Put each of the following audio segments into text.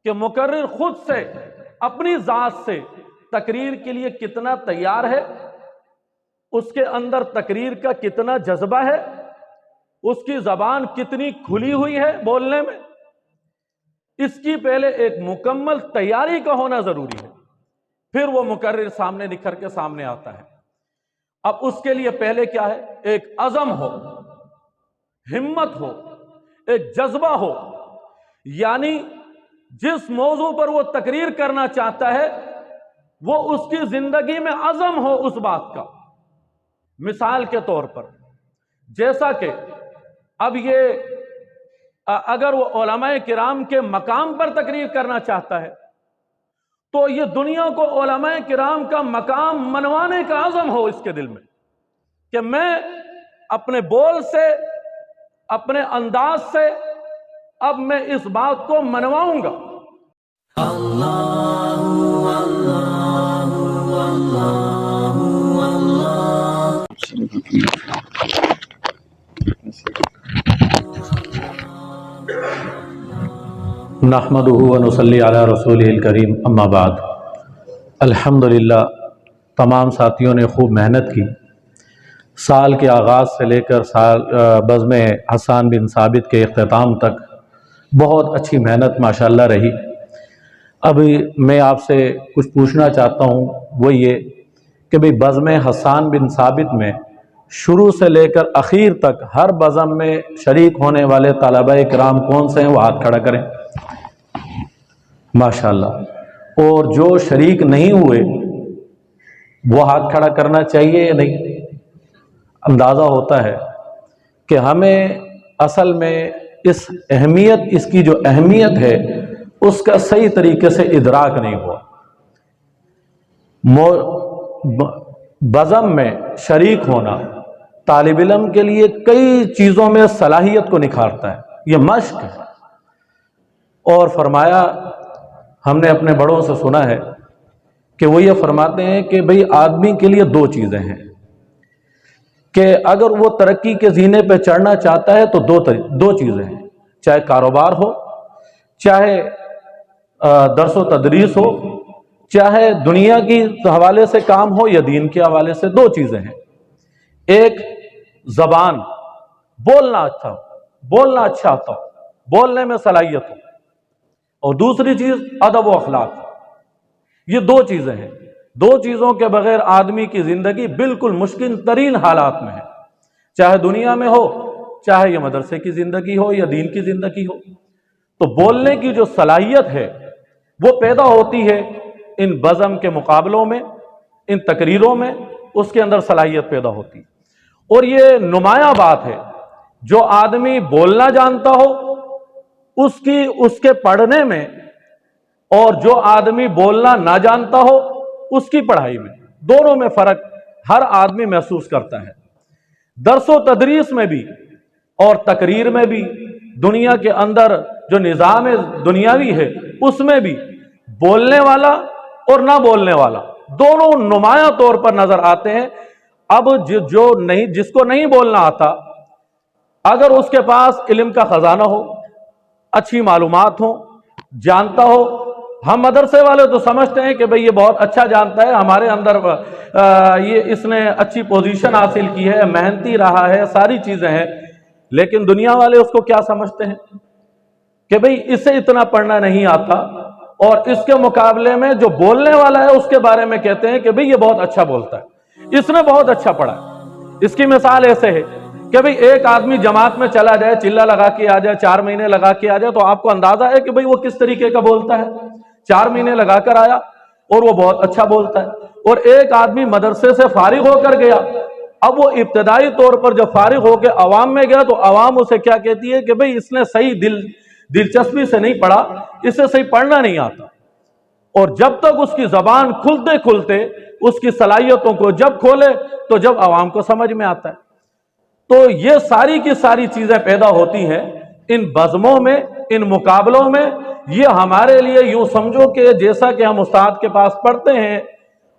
کہ مقرر خود سے اپنی ذات سے تقریر کے لیے کتنا تیار ہے، اس کے اندر تقریر کا کتنا جذبہ ہے، اس کی زبان کتنی کھلی ہوئی ہے بولنے میں، اس کی پہلے ایک مکمل تیاری کا ہونا ضروری ہے، پھر وہ مقرر سامنے نکھر کے سامنے آتا ہے۔ اب اس کے لیے پہلے کیا ہے؟ ایک عزم ہو، ہمت ہو، ایک جذبہ ہو، یعنی جس موضوع پر وہ تقریر کرنا چاہتا ہے وہ اس کی زندگی میں عزم ہو اس بات کا۔ مثال کے طور پر جیسا کہ اب یہ اگر وہ علماء کرام کے مقام پر تقریر کرنا چاہتا ہے تو یہ دنیا کو علماء کرام کا مقام منوانے کا عزم ہو اس کے دل میں، کہ میں اپنے بول سے، اپنے انداز سے اب میں اس بات کو منواؤں گا۔ نحمدہ ونصلی علی رسولہ الکریم، اما بعد۔ الحمدللہ تمام ساتھیوں نے خوب محنت کی۔ سال کے آغاز سے لے کر بزم حسان بن ثابت کے اختتام تک بہت اچھی محنت ماشاءاللہ رہی۔ اب میں آپ سے کچھ پوچھنا چاہتا ہوں، وہ یہ کہ بھئی بزم حسان بن ثابت میں شروع سے لے کر اخیر تک ہر بزم میں شریک ہونے والے طلبہ کرام کون سے ہیں؟ وہ ہاتھ کھڑا کریں ماشاءاللہ۔ اور جو شریک نہیں ہوئے وہ ہاتھ کھڑا کرنا چاہیے یا نہیں؟ اندازہ ہوتا ہے کہ ہمیں اصل میں اس کی جو اہمیت ہے اس کا صحیح طریقے سے ادراک نہیں ہوا۔ بزم میں شریک ہونا طالب علم کے لیے کئی چیزوں میں صلاحیت کو نکھارتا ہے، یہ مشق ہے۔ اور فرمایا، ہم نے اپنے بڑوں سے سنا ہے کہ وہ یہ فرماتے ہیں کہ بھئی آدمی کے لیے دو چیزیں ہیں کہ اگر وہ ترقی کے زینے پہ چڑھنا چاہتا ہے تو دو چیزیں ہیں، چاہے کاروبار ہو، چاہے درس و تدریس ہو، چاہے دنیا کی حوالے سے کام ہو یا دین کے حوالے سے۔ دو چیزیں ہیں، ایک زبان، بولنا اچھا آتا ہو، بولنے میں صلاحیت ہو، اور دوسری چیز ادب و اخلاق۔ یہ دو چیزیں ہیں، دو چیزوں کے بغیر آدمی کی زندگی بالکل مشکل ترین حالات میں ہے، چاہے دنیا میں ہو، چاہے یہ مدرسے کی زندگی ہو یا دین کی زندگی ہو۔ تو بولنے کی جو صلاحیت ہے وہ پیدا ہوتی ہے ان بزم کے مقابلوں میں، ان تقریروں میں، اس کے اندر صلاحیت پیدا ہوتی ہے۔ اور یہ نمایاں بات ہے، جو آدمی بولنا جانتا ہو اس کے پڑھنے میں، اور جو آدمی بولنا نہ جانتا ہو اس کی پڑھائی میں، دونوں میں فرق ہر آدمی محسوس کرتا ہے۔ درس و تدریس میں بھی اور تقریر میں بھی، دنیا کے اندر جو نظام دنیاوی ہے اس میں بھی بولنے والا اور نہ بولنے والا دونوں نمایاں طور پر نظر آتے ہیں۔ اب جس کو نہیں بولنا آتا، اگر اس کے پاس علم کا خزانہ ہو، اچھی معلومات ہو، جانتا ہو، ہم مدرسے والے تو سمجھتے ہیں کہ بھئی یہ بہت اچھا جانتا ہے، ہمارے اندر اس نے اچھی پوزیشن حاصل کی ہے، محنتی رہا ہے، ساری چیزیں ہیں، لیکن دنیا والے اس کو کیا سمجھتے ہیں کہ بھئی اسے اتنا پڑھنا نہیں آتا، اور اس کے مقابلے میں جو بولنے والا ہے اس کے بارے میں کہتے ہیں کہ بھئی یہ بہت اچھا بولتا ہے، اس نے بہت اچھا پڑھا ہے۔ اس کی مثال ایسے ہے کہ بھئی ایک آدمی جماعت میں چلا جائے، چلہ لگا کے آ جائے، 4 مہینے لگا کے آ جائے، تو آپ کو اندازہ ہے کہ بھئی وہ کس طریقے کا بولتا ہے۔ 4 مہینے لگا کر آیا اور وہ بہت اچھا بولتا ہے۔ اور ایک آدمی مدرسے سے فارغ ہو کر گیا، اب وہ ابتدائی طور پر جب فارغ ہو کے عوام میں گیا تو عوام اسے کیا کہتی ہے کہ بھئی اس نے صحیح دلچسپی سے نہیں پڑھا، اسے صحیح پڑھنا نہیں آتا۔ اور جب تک اس کی زبان کھلتے کھلتے اس کی صلاحیتوں کو جب کھولے تو جب عوام کو سمجھ میں آتا ہے۔ تو یہ ساری کی ساری چیزیں پیدا ہوتی ہیں ان بزموں میں، ان مقابلوں میں۔ یہ ہمارے لیے یوں سمجھو کہ جیسا کہ ہم استاد کے پاس پڑھتے ہیں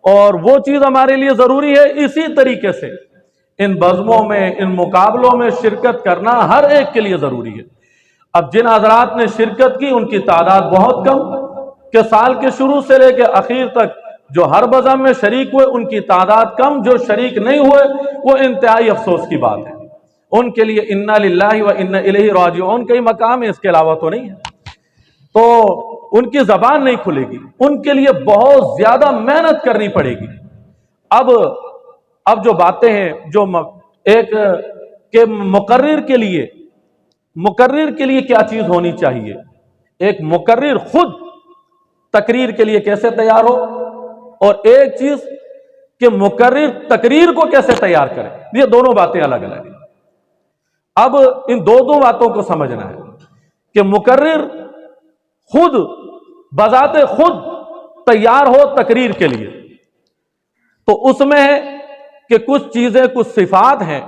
اور وہ چیز ہمارے لیے ضروری ہے، اسی طریقے سے ان بزموں میں، ان مقابلوں میں شرکت کرنا ہر ایک کے لیے ضروری ہے۔ اب جن حضرات نے شرکت کی ان کی تعداد بہت کم، کہ سال کے شروع سے لے کے اخیر تک جو ہر بزم میں شریک ہوئے ان کی تعداد کم، جو شریک نہیں ہوئے وہ انتہائی افسوس کی بات ہے۔ ان کے لیے انا للہ و انا الیہ راجعون کا ہی مقام ہے، اس کے علاوہ تو نہیں ہے۔ تو ان کی زبان نہیں کھلے گی، ان کے لیے بہت زیادہ محنت کرنی پڑے گی۔ اب جو باتیں ہیں جو ایک کہ مقرر کے لیے کیا چیز ہونی چاہیے، ایک مقرر خود تقریر کے لیے کیسے تیار ہو، اور ایک چیز کہ مقرر تقریر کو کیسے تیار کرے، یہ دونوں باتیں الگ الگ ہیں۔ اب ان دو باتوں کو سمجھنا ہے کہ مقرر خود بذات خود تیار ہو تقریر کے لیے، تو اس میں ہے کہ کچھ چیزیں، کچھ صفات ہیں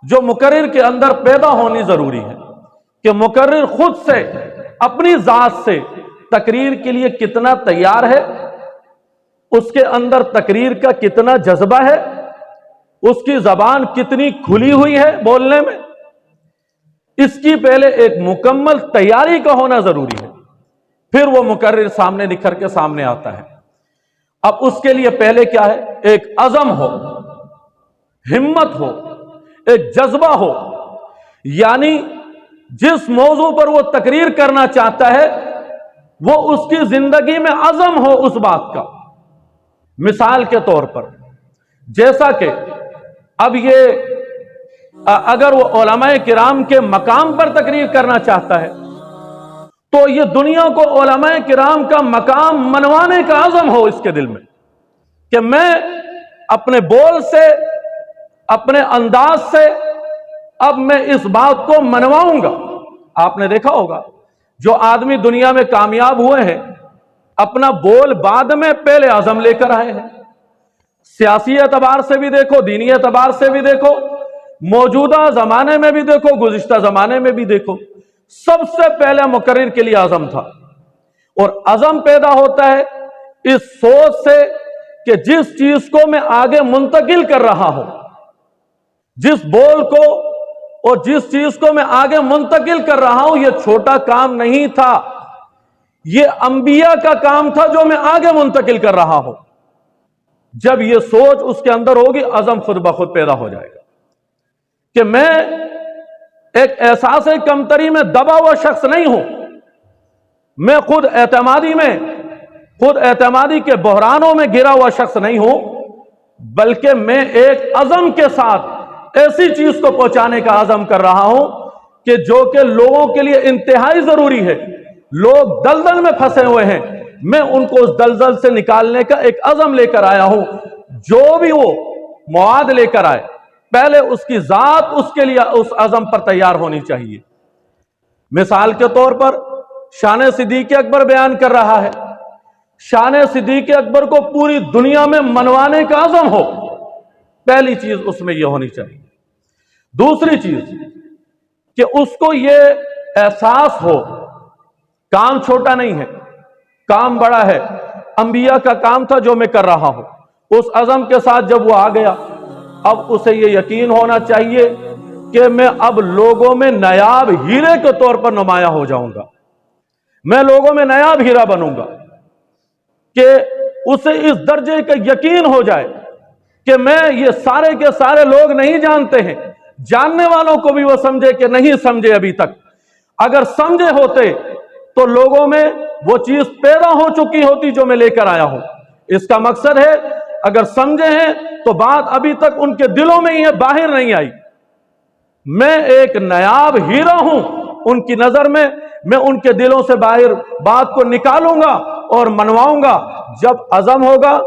جو مقرر کے اندر پیدا ہونی ضروری ہے، کہ مقرر خود سے اپنی ذات سے تقریر کے لیے کتنا تیار ہے، اس کے اندر تقریر کا کتنا جذبہ ہے، اس کی زبان کتنی کھلی ہوئی ہے بولنے میں، اس کی پہلے ایک مکمل تیاری کا ہونا ضروری ہے، پھر وہ مقرر سامنے نکھر کے سامنے آتا ہے۔ اب اس کے لیے پہلے کیا ہے، ایک عزم ہو، ہمت ہو، ایک جذبہ ہو، یعنی جس موضوع پر وہ تقریر کرنا چاہتا ہے وہ اس کی زندگی میں عزم ہو اس بات کا۔ مثال کے طور پر جیسا کہ اب یہ اگر وہ علماء کرام کے مقام پر تقریر کرنا چاہتا ہے تو یہ دنیا کو علماء کرام کا مقام منوانے کا عزم ہو اس کے دل میں، کہ میں اپنے بول سے، اپنے انداز سے اب میں اس بات کو منواؤں گا۔ آپ نے دیکھا ہوگا جو آدمی دنیا میں کامیاب ہوئے ہیں اپنا بول بعد میں پہلے عزم لے کر آئے ہیں، سیاسی اعتبار سے بھی دیکھو، دینی اعتبار سے بھی دیکھو، موجودہ زمانے میں بھی دیکھو، گزشتہ زمانے میں بھی دیکھو، سب سے پہلے مقرر کے لیے عزم تھا۔ اور عزم پیدا ہوتا ہے اس سوچ سے کہ جس چیز کو میں آگے منتقل کر رہا ہوں، جس بول کو اور جس چیز کو میں آگے منتقل کر رہا ہوں، یہ چھوٹا کام نہیں تھا، یہ انبیاء کا کام تھا جو میں آگے منتقل کر رہا ہوں۔ جب یہ سوچ اس کے اندر ہوگی عزم خود بخود پیدا ہو جائے گا کہ میں ایک احساس کمتری میں دبا ہوا شخص نہیں ہوں، میں خود اعتمادی کے بحرانوں میں گرا ہوا شخص نہیں ہوں، بلکہ میں ایک عزم کے ساتھ ایسی چیز کو پہنچانے کا عزم کر رہا ہوں کہ جو کہ لوگوں کے لیے انتہائی ضروری ہے۔ لوگ دلدل میں پھنسے ہوئے ہیں، میں ان کو اس دلدل سے نکالنے کا ایک عزم لے کر آیا ہوں۔ جو بھی وہ مواد لے کر آئے پہلے اس کی ذات اس کے لیے اس عزم پر تیار ہونی چاہیے۔ مثال کے طور پر شان صدیق اکبر بیان کر رہا ہے، شان صدیق اکبر کو پوری دنیا میں منوانے کا عزم ہو، پہلی چیز اس میں یہ ہونی چاہیے۔ دوسری چیز کہ اس کو یہ احساس ہو کام چھوٹا نہیں ہے، کام بڑا ہے، انبیاء کا کام تھا جو میں کر رہا ہوں۔ اس عزم کے ساتھ جب وہ آ گیا، اب اسے یہ یقین ہونا چاہیے کہ میں اب لوگوں میں نایاب ہیرے کے طور پر نمایاں ہو جاؤں گا، میں لوگوں میں نایاب ہیرا بنوں گا، کہ اسے اس درجے کا یقین ہو جائے کہ میں یہ سارے کے سارے لوگ نہیں جانتے ہیں، جاننے والوں کو بھی وہ سمجھے کہ نہیں سمجھے ابھی تک، اگر سمجھے ہوتے تو لوگوں میں وہ چیز پیدا ہو چکی ہوتی جو میں لے کر آیا ہوں۔ اس کا مقصد ہے اگر سمجھے ہیں تو بات ابھی تک ان کے دلوں میں ہی ہے، باہر نہیں آئی۔ میں ایک نایاب ہیرا ہوں ان کی نظر میں ان کے دلوں سے باہر بات کو نکالوں گا اور منواؤں گا۔ جب عزم ہوگا،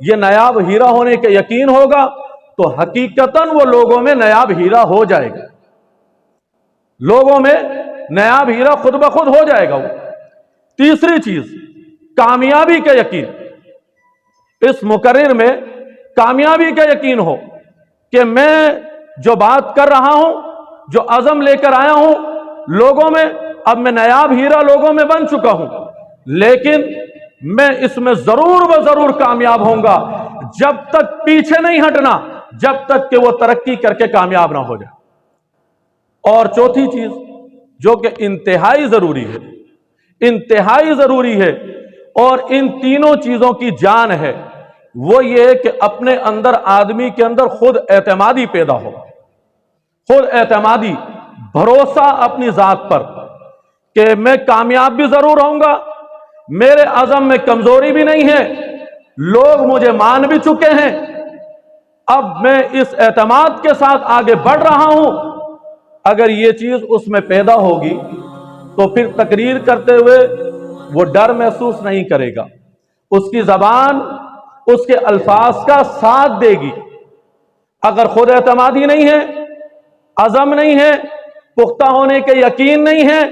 یہ نایاب ہیرا ہونے کا یقین ہوگا تو حقیقتاً وہ لوگوں میں نایاب ہیرا ہو جائے گا، لوگوں میں نایاب ہیرا خود بخود ہو جائے گا وہ۔ تیسری چیز کامیابی کا یقین، اس مقرر میں کامیابی کا یقین ہو کہ میں جو بات کر رہا ہوں، جو عزم لے کر آیا ہوں لوگوں میں، اب میں نایاب ہیرا لوگوں میں بن چکا ہوں، لیکن میں اس میں ضرور و ضرور کامیاب ہوں گا، جب تک پیچھے نہیں ہٹنا، جب تک کہ وہ ترقی کر کے کامیاب نہ ہو جائے۔ اور چوتھی چیز جو کہ انتہائی ضروری ہے، انتہائی ضروری ہے، اور ان تینوں چیزوں کی جان ہے، وہ یہ ہے کہ اپنے اندر، آدمی کے اندر خود اعتمادی پیدا ہو، خود اعتمادی، بھروسہ اپنی ذات پر کہ میں کامیاب بھی ضرور ہوں گا، میرے عزم میں کمزوری بھی نہیں ہے، لوگ مجھے مان بھی چکے ہیں، اب میں اس اعتماد کے ساتھ آگے بڑھ رہا ہوں۔ اگر یہ چیز اس میں پیدا ہوگی تو پھر تقریر کرتے ہوئے وہ ڈر محسوس نہیں کرے گا، اس کی زبان اس کے الفاظ کا ساتھ دے گی۔ اگر خود اعتمادی نہیں ہے، عزم نہیں ہے، پختہ ہونے کے یقین نہیں ہے،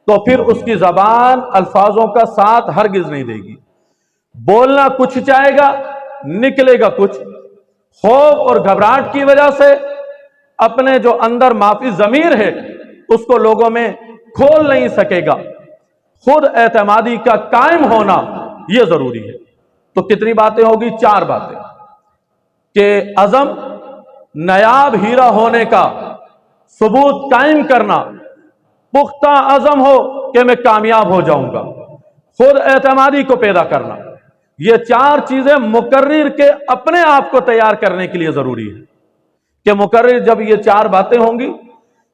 تو پھر اس کی زبان الفاظوں کا ساتھ ہرگز نہیں دے گی، بولنا کچھ چاہے گا، نکلے گا کچھ، خوف اور گھبراہٹ کی وجہ سے اپنے جو اندر معافی ضمیر ہے اس کو لوگوں میں کھول نہیں سکے گا۔ خود اعتمادی کا قائم ہونا یہ ضروری ہے۔ تو کتنی باتیں ہوگی؟ 4 باتیں، کہ عزم، نایاب ہیرا ہونے کا ثبوت قائم کرنا، پختہ عزم ہو کہ میں کامیاب ہو جاؤں گا، خود اعتمادی کو پیدا کرنا، یہ 4 چیزیں مقرر کے اپنے آپ کو تیار کرنے کے لیے ضروری ہے کہ مقرر جب یہ 4 باتیں ہوں گی،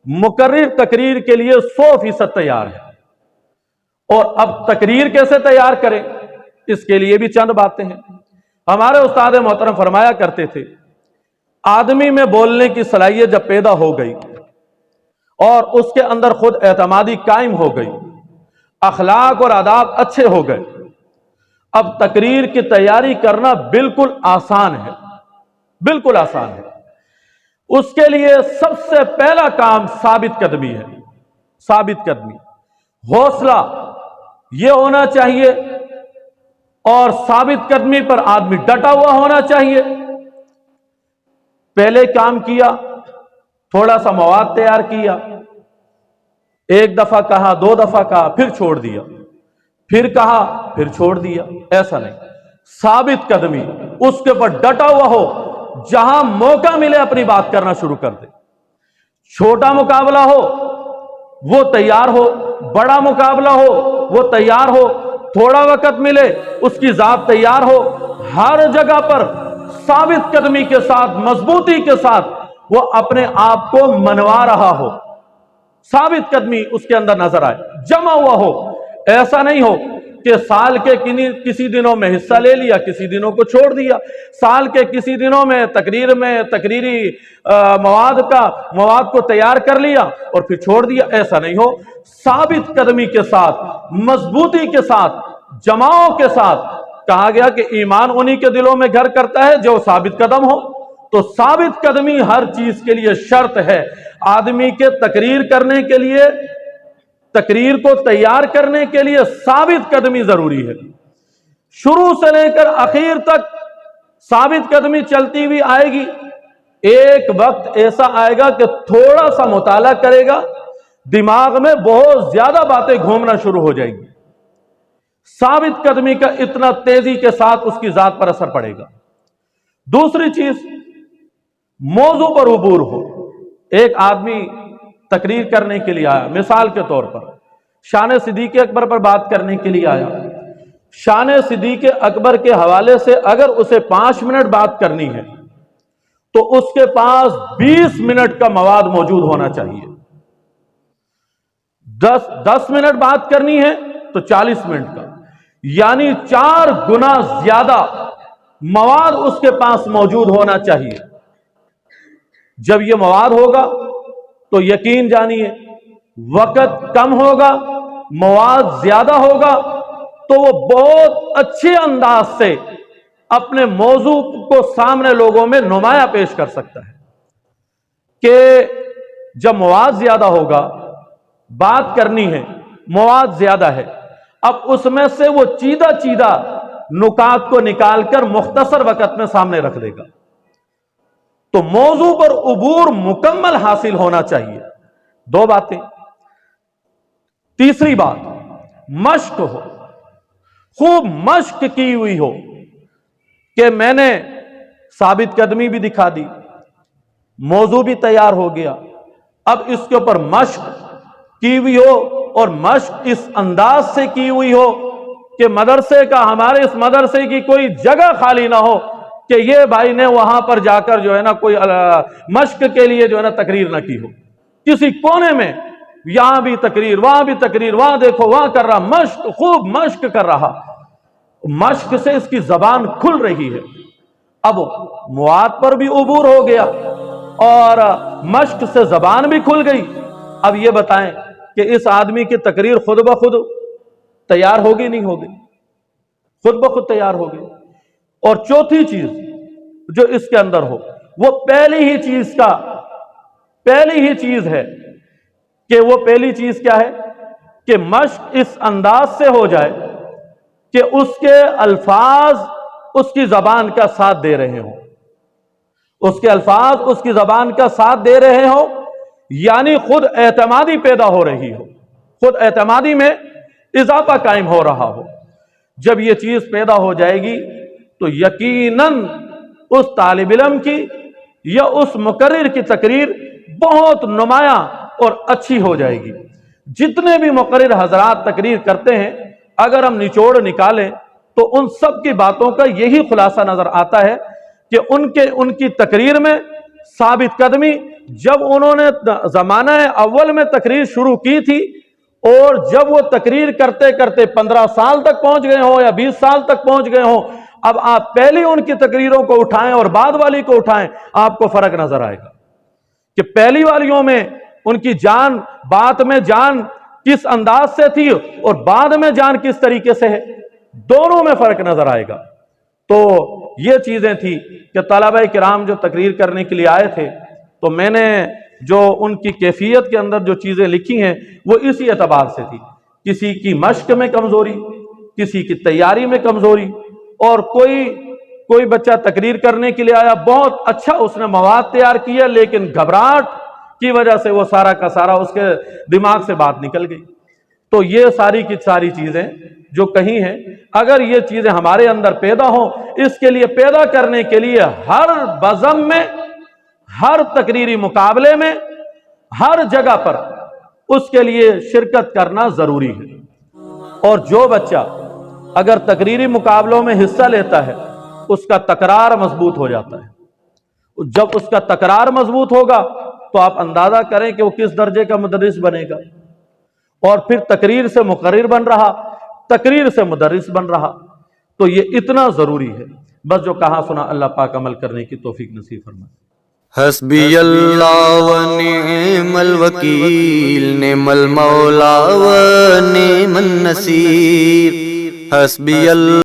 مقرر تقریر کے لیے 100% تیار ہے۔ اور اب تقریر کیسے تیار کریں، اس کے لیے بھی چند باتیں ہیں۔ ہمارے استاد محترم فرمایا کرتے تھے، آدمی میں بولنے کی صلاحیت جب پیدا ہو گئی اور اس کے اندر خود اعتمادی قائم ہو گئی، اخلاق اور آداب اچھے ہو گئے، اب تقریر کی تیاری کرنا بالکل آسان ہے، بالکل آسان ہے۔ اس کے لیے سب سے پہلا کام ثابت قدمی ہے، ثابت قدمی، حوصلہ یہ ہونا چاہیے، اور ثابت قدمی پر آدمی ڈٹا ہوا ہونا چاہیے۔ پہلے کام کیا، تھوڑا سا مواد تیار کیا، 1 دفعہ کہا، 2 دفعہ کہا، پھر چھوڑ دیا، پھر کہا، پھر چھوڑ دیا، ایسا نہیں۔ ثابت قدمی، اس کے پر ڈٹا ہوا ہو، جہاں موقع ملے اپنی بات کرنا شروع کر دے۔ چھوٹا مقابلہ ہو وہ تیار ہو، بڑا مقابلہ ہو وہ تیار ہو، تھوڑا وقت ملے اس کی ذات تیار ہو، ہر جگہ پر ثابت قدمی کے ساتھ، مضبوطی کے ساتھ وہ اپنے آپ کو منوا رہا ہو، ثابت قدمی اس کے اندر نظر آئے، جمع ہوا ہو۔ ایسا نہیں ہو کہ سال کے کسی دنوں میں حصہ لے لیا، کسی دنوں کو چھوڑ دیا، سال کے کسی دنوں میں تقریر میں تقریری مواد کو تیار کر لیا اور پھر چھوڑ دیا، ایسا نہیں ہو۔ ثابت قدمی کے ساتھ، مضبوطی کے ساتھ، جماعوں کے ساتھ، کہا گیا کہ ایمان انہی کے دلوں میں گھر کرتا ہے جو ثابت قدم ہو۔ تو ثابت قدمی ہر چیز کے لیے شرط ہے۔ آدمی کے تقریر کرنے کے لیے، تقریر کو تیار کرنے کے لیے ثابت قدمی ضروری ہے۔ شروع سے لے کر آخر تک ثابت قدمی چلتی ہوئی آئے گی۔ ایک وقت ایسا آئے گا کہ تھوڑا سا مطالعہ کرے گا، دماغ میں بہت زیادہ باتیں گھومنا شروع ہو جائیں گی۔ ثابت قدمی کا اتنا تیزی کے ساتھ اس کی ذات پر اثر پڑے گا۔ دوسری چیز، موضوع پر عبور ہو۔ ایک آدمی تقریر کرنے کے لیے آیا، مثال کے طور پر شان صدیق اکبر پر بات کرنے کے لیے آیا۔ شان صدیق اکبر کے حوالے سے اگر اسے 5 منٹ بات کرنی ہے تو اس کے پاس 20 منٹ کا مواد موجود ہونا چاہیے۔ 10 منٹ بات کرنی ہے تو 40 منٹ کا، یعنی 4 گنا زیادہ مواد اس کے پاس موجود ہونا چاہیے۔ جب یہ مواد ہوگا تو یقین جانیے وقت کم ہوگا، مواد زیادہ ہوگا، تو وہ بہت اچھے انداز سے اپنے موضوع کو سامنے لوگوں میں نمایاں پیش کر سکتا ہے۔ کہ جب مواد زیادہ ہوگا، بات کرنی ہے، مواد زیادہ ہے، اب اس میں سے وہ چیدہ نکات کو نکال کر مختصر وقت میں سامنے رکھ دے گا۔ تو موضوع پر عبور مکمل حاصل ہونا چاہیے۔ 2 باتیں۔ تیسری بات، مشق ہو، خوب مشق کی ہوئی ہو کہ میں نے ثابت قدمی بھی دکھا دی، موضوع بھی تیار ہو گیا، اب اس کے اوپر مشق کی ہوئی ہو اور مشق اس انداز سے کی ہوئی ہو کہ مدرسے کا, ہمارے اس مدرسے کی کوئی جگہ خالی نہ ہو کہ یہ بھائی نے وہاں پر جا کر جو ہے نا کوئی مشق کے لیے جو ہے نا تقریر نہ کی ہو. کسی کونے میں یہاں بھی تقریر, وہاں بھی تقریر, وہاں دیکھو وہاں کر رہا, مشق, خوب مشق کر رہا. مشق سے اس کی زبان کھل رہی ہے. اب مواد پر بھی عبور ہو گیا اور مشق سے زبان بھی کھل گئی. اب یہ بتائیں کہ اس آدمی کی تقریر خود بخود تیار ہوگی نہیں ہوگی؟ خود بخود تیار ہوگی. اور چوتھی چیز جو اس کے اندر ہو وہ پہلی ہی چیز ہے کہ وہ پہلی چیز کیا ہے کہ مشق اس انداز سے ہو جائے کہ اس کے الفاظ اس کی زبان کا ساتھ دے رہے ہوں. اس کے الفاظ اس کی زبان کا ساتھ دے رہے ہوں, یعنی خود اعتمادی پیدا ہو رہی ہو, خود اعتمادی میں اضافہ قائم ہو رہا ہو. جب یہ چیز پیدا ہو جائے گی تو یقیناً اس طالب علم کی یا اس مقرر کی تقریر بہت نمایاں اور اچھی ہو جائے گی. جتنے بھی مقرر حضرات تقریر کرتے ہیں اگر ہم نچوڑ نکالیں تو ان سب کی باتوں کا یہی خلاصہ نظر آتا ہے کہ ان کی تقریر میں ثابت قدمی, جب انہوں نے زمانہ اول میں تقریر شروع کی تھی اور جب وہ تقریر کرتے کرتے 15 سال تک پہنچ گئے ہوں یا 20 سال تک پہنچ گئے ہوں, اب آپ پہلی ان کی تقریروں کو اٹھائیں اور بعد والی کو اٹھائیں, آپ کو فرق نظر آئے گا کہ پہلی والیوں میں ان کی جان, بات میں جان کس انداز سے تھی اور بعد میں جان کس طریقے سے ہے, دونوں میں فرق نظر آئے گا. تو یہ چیزیں تھی کہ طلبہ کرام جو تقریر کرنے کے لیے آئے تھے, تو میں نے جو ان کی کیفیت کے اندر جو چیزیں لکھی ہیں وہ اسی اعتبار سے تھی. کسی کی مشق میں کمزوری, کسی کی تیاری میں کمزوری, اور کوئی بچہ تقریر کرنے کے لیے آیا, بہت اچھا اس نے مواد تیار کیا, لیکن گھبراہٹ کی وجہ سے وہ سارا کا سارا اس کے دماغ سے بات نکل گئی. تو یہ ساری کی ساری چیزیں جو کہیں ہیں, اگر یہ چیزیں ہمارے اندر پیدا ہوں, اس کے لیے پیدا کرنے کے لیے ہر بزم میں, ہر تقریری مقابلے میں, ہر جگہ پر اس کے لیے شرکت کرنا ضروری ہے. اور جو بچہ اگر تقریری مقابلوں میں حصہ لیتا ہے اس کا تکرار مضبوط ہو جاتا ہے. جب اس کا تکرار مضبوط ہوگا تو آپ اندازہ کریں کہ وہ کس درجے کا مدرس بنے گا. اور پھر تقریر سے مقرر بن رہا, تقریر سے مدرس بن رہا. تو یہ اتنا ضروری ہے. بس جو کہا سنا اللہ پاک عمل کرنے کی توفیق نصیب فرمائے. حسبی اللہ و نعم الوکیل, نعم المولا و نعم النصیر. حسبی اللہ